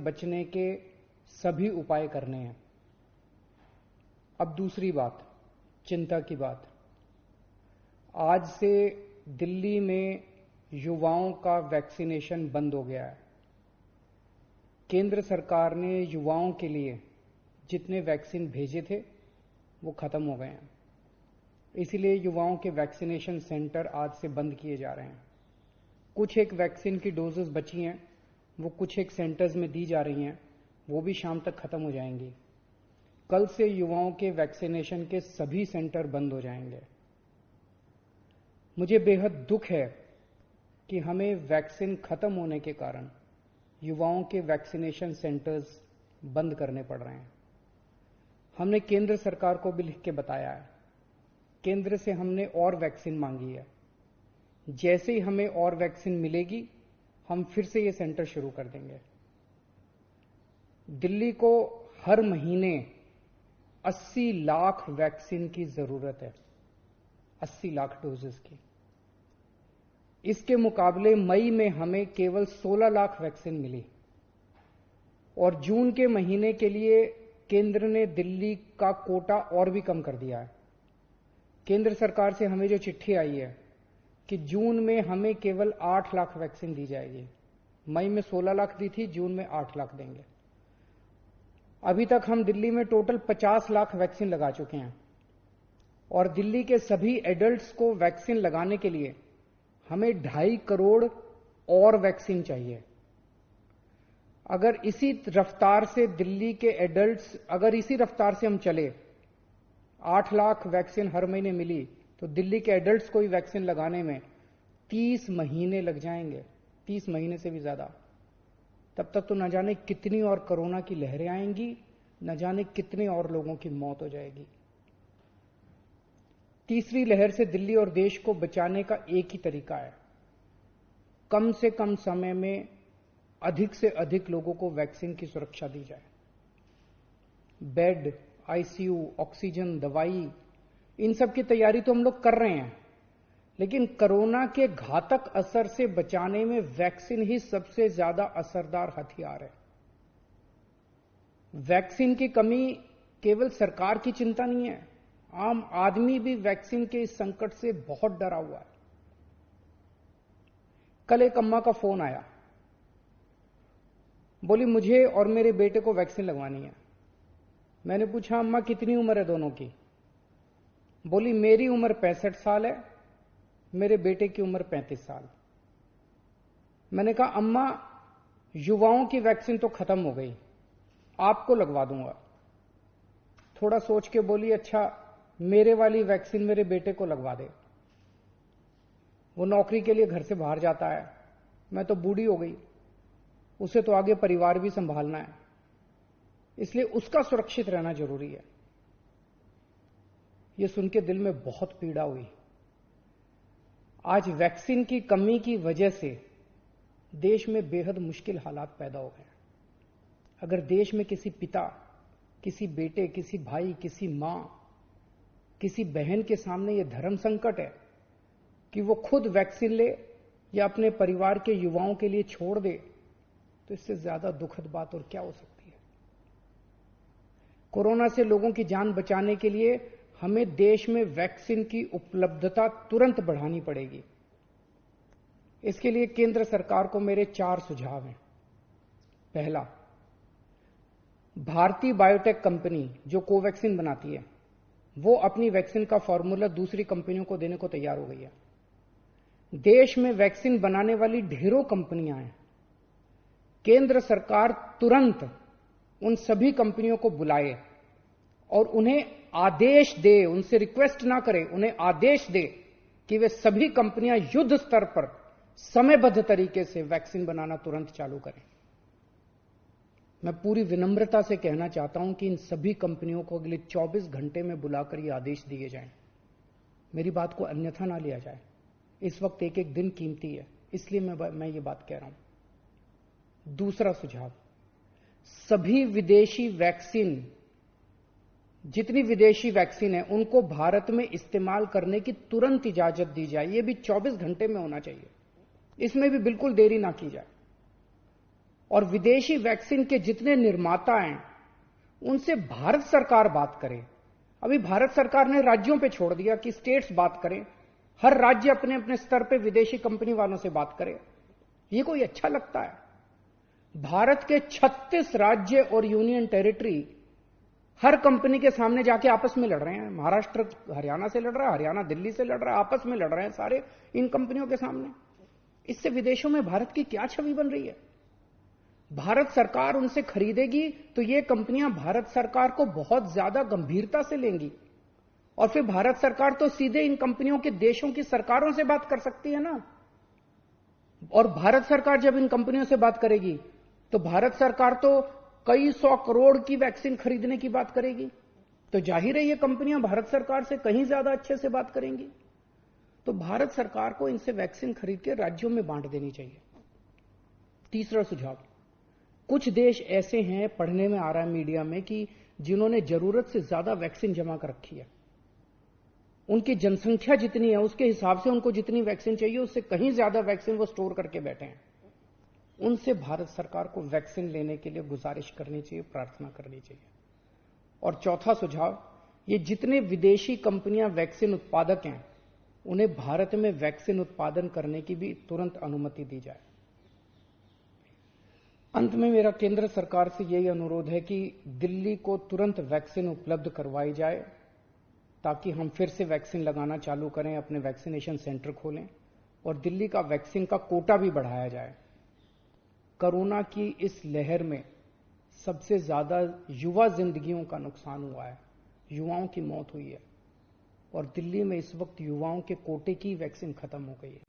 बचने के सभी उपाय करने हैं। अब दूसरी बात, चिंता की बात। आज से दिल्ली में युवाओं का वैक्सीनेशन बंद हो गया है। केंद्र सरकार ने युवाओं के लिए जितने वैक्सीन भेजे थे वो खत्म हो गए हैं, इसीलिए युवाओं के वैक्सीनेशन सेंटर आज से बंद किए जा रहे हैं। कुछ एक वैक्सीन की डोजेस बची हैं, वो कुछ एक सेंटर्स में दी जा रही हैं, वो भी शाम तक खत्म हो जाएंगी। कल से युवाओं के वैक्सीनेशन के सभी सेंटर बंद हो जाएंगे। मुझे बेहद दुख है कि हमें वैक्सीन खत्म होने के कारण युवाओं के वैक्सीनेशन सेंटर्स बंद करने पड़ रहे हैं। हमने केंद्र सरकार को भी लिख के बताया है, केंद्र से हमने और वैक्सीन मांगी है। जैसे ही हमें और वैक्सीन मिलेगी हम फिर से ये सेंटर शुरू कर देंगे। दिल्ली को हर महीने 80 लाख वैक्सीन की जरूरत है, 80 लाख डोजेस की। इसके मुकाबले मई में हमें केवल 16 लाख वैक्सीन मिली और जून के महीने के लिए केंद्र ने दिल्ली का कोटा और भी कम कर दिया है। केंद्र सरकार से हमें जो चिट्ठी आई है कि जून में हमें केवल 8 लाख वैक्सीन दी जाएगी। मई में 16 लाख दी थी, जून में 8 लाख देंगे। अभी तक हम दिल्ली में टोटल 50 लाख वैक्सीन लगा चुके हैं और दिल्ली के सभी एडल्ट्स को वैक्सीन लगाने के लिए हमें 2.5 करोड़ और वैक्सीन चाहिए। अगर इसी रफ्तार से दिल्ली के एडल्ट्स, अगर इसी रफ्तार से हम चले, 8 लाख वैक्सीन हर महीने मिली तो दिल्ली के एडल्ट्स को ही वैक्सीन लगाने में 30 महीने लग जाएंगे, 30 महीने से भी ज्यादा। तब तक तो न जाने कितनी और कोरोना की लहरें आएंगी, न जाने कितने और लोगों की मौत हो जाएगी। तीसरी लहर से दिल्ली और देश को बचाने का एक ही तरीका है, कम से कम समय में अधिक से अधिक लोगों को वैक्सीन की सुरक्षा दी जाए। बेड, आईसीयू, ऑक्सीजन, दवाई, इन सब की तैयारी तो हम लोग कर रहे हैं, लेकिन कोरोना के घातक असर से बचाने में वैक्सीन ही सबसे ज्यादा असरदार हथियार है। वैक्सीन की कमी केवल सरकार की चिंता नहीं है, आम आदमी भी वैक्सीन के इस संकट से बहुत डरा हुआ है। कल एक अम्मा का फोन आया, बोली मुझे और मेरे बेटे को वैक्सीन लगवानी है। मैंने पूछा अम्मा कितनी उम्र है दोनों की? बोली मेरी उम्र 65 साल है, मेरे बेटे की उम्र 35 साल। मैंने कहा अम्मा युवाओं की वैक्सीन तो खत्म हो गई, आपको लगवा दूंगा। थोड़ा सोच के बोली अच्छा मेरे वाली वैक्सीन मेरे बेटे को लगवा दे, वो नौकरी के लिए घर से बाहर जाता है, मैं तो बूढ़ी हो गई, उसे तो आगे परिवार भी संभालना है, इसलिए उसका सुरक्षित रहना जरूरी है। यह सुन के दिल में बहुत पीड़ा हुई। आज वैक्सीन की कमी की वजह से देश में बेहद मुश्किल हालात पैदा हो गए। अगर देश में किसी पिता, किसी बेटे, किसी भाई, किसी मां, किसी बहन के सामने यह धर्म संकट है कि वो खुद वैक्सीन ले या अपने परिवार के युवाओं के लिए छोड़ दे, तो इससे ज्यादा दुखद बात और क्या हो सकती है। कोरोना से लोगों की जान बचाने के लिए हमें देश में वैक्सीन की उपलब्धता तुरंत बढ़ानी पड़ेगी। इसके लिए केंद्र सरकार को मेरे 4 सुझाव हैं। पहला, भारतीय बायोटेक कंपनी जो कोवैक्सीन बनाती है, वो अपनी वैक्सीन का फॉर्मूला दूसरी कंपनियों को देने को तैयार हो गई है। देश में वैक्सीन बनाने वाली ढेरों कंपनियां हैं। केंद्र सरकार तुरंत उन सभी कंपनियों को बुलाए और उन्हें आदेश दे, उनसे रिक्वेस्ट ना करे, उन्हें आदेश दे कि वे सभी कंपनियां युद्ध स्तर पर समयबद्ध तरीके से वैक्सीन बनाना तुरंत चालू करें। मैं पूरी विनम्रता से कहना चाहता हूं कि इन सभी कंपनियों को अगले 24 घंटे में बुलाकर ये आदेश दिए जाएं। मेरी बात को अन्यथा ना लिया जाए। इस वक्त एक एक दिन कीमती है, इसलिए मैं ये बात कह रहा हूं। दूसरा सुझाव, सभी विदेशी वैक्सीन, जितनी विदेशी वैक्सीन है उनको भारत में इस्तेमाल करने की तुरंत इजाजत दी जाए। ये भी 24 घंटे में होना चाहिए, इसमें भी बिल्कुल देरी ना की जाए। और विदेशी वैक्सीन के जितने निर्माता हैं उनसे भारत सरकार बात करे। अभी भारत सरकार ने राज्यों पे छोड़ दिया कि स्टेट्स बात करें, हर राज्य अपने अपने स्तर पे विदेशी कंपनी वालों से बात करे। ये कोई अच्छा लगता है? भारत के 36 राज्य और यूनियन टेरिटरी हर कंपनी के सामने जाके आपस में लड़ रहे हैं। महाराष्ट्र हरियाणा से लड़ रहा है, हरियाणा दिल्ली से लड़ रहा है, आपस में लड़ रहे हैं सारे इन कंपनियों के सामने। इससे विदेशों में भारत की क्या छवि बन रही है? भारत सरकार उनसे खरीदेगी तो ये कंपनियां भारत सरकार को बहुत ज्यादा गंभीरता से लेंगी और फिर भारत सरकार तो सीधे इन कंपनियों के देशों की सरकारों से बात कर सकती है ना। और भारत सरकार जब इन कंपनियों से बात करेगी तो भारत सरकार तो कई 100 करोड़ की वैक्सीन खरीदने की बात करेगी, तो जाहिर है ये कंपनियां भारत सरकार से कहीं ज्यादा अच्छे से बात करेंगी। तो भारत सरकार को इनसे वैक्सीन खरीद के राज्यों में बांट देनी चाहिए। तीसरा सुझाव, कुछ देश ऐसे हैं, पढ़ने में आ रहा है मीडिया में, कि जिन्होंने जरूरत से ज्यादा वैक्सीन जमा कर रखी है। उनकी जनसंख्या जितनी है उसके हिसाब से उनको जितनी वैक्सीन चाहिए उससे कहीं ज्यादा वैक्सीन वो स्टोर करके बैठे हैं। उनसे भारत सरकार को वैक्सीन लेने के लिए गुजारिश करनी चाहिए, प्रार्थना करनी चाहिए। और चौथा सुझाव, ये जितने विदेशी कंपनियां वैक्सीन उत्पादक हैं उन्हें भारत में वैक्सीन उत्पादन करने की भी तुरंत अनुमति दी जाए। अंत में मेरा केंद्र सरकार से यही अनुरोध है कि दिल्ली को तुरंत वैक्सीन उपलब्ध करवाई जाए ताकि हम फिर से वैक्सीन लगाना चालू करें, अपने वैक्सीनेशन सेंटर खोलें और दिल्ली का वैक्सीन का कोटा भी बढ़ाया जाए। कोरोना की इस लहर में सबसे ज्यादा युवा जिंदगियों का नुकसान हुआ है, युवाओं की मौत हुई है और दिल्ली में इस वक्त युवाओं के कोटे की वैक्सीन खत्म हो गई है।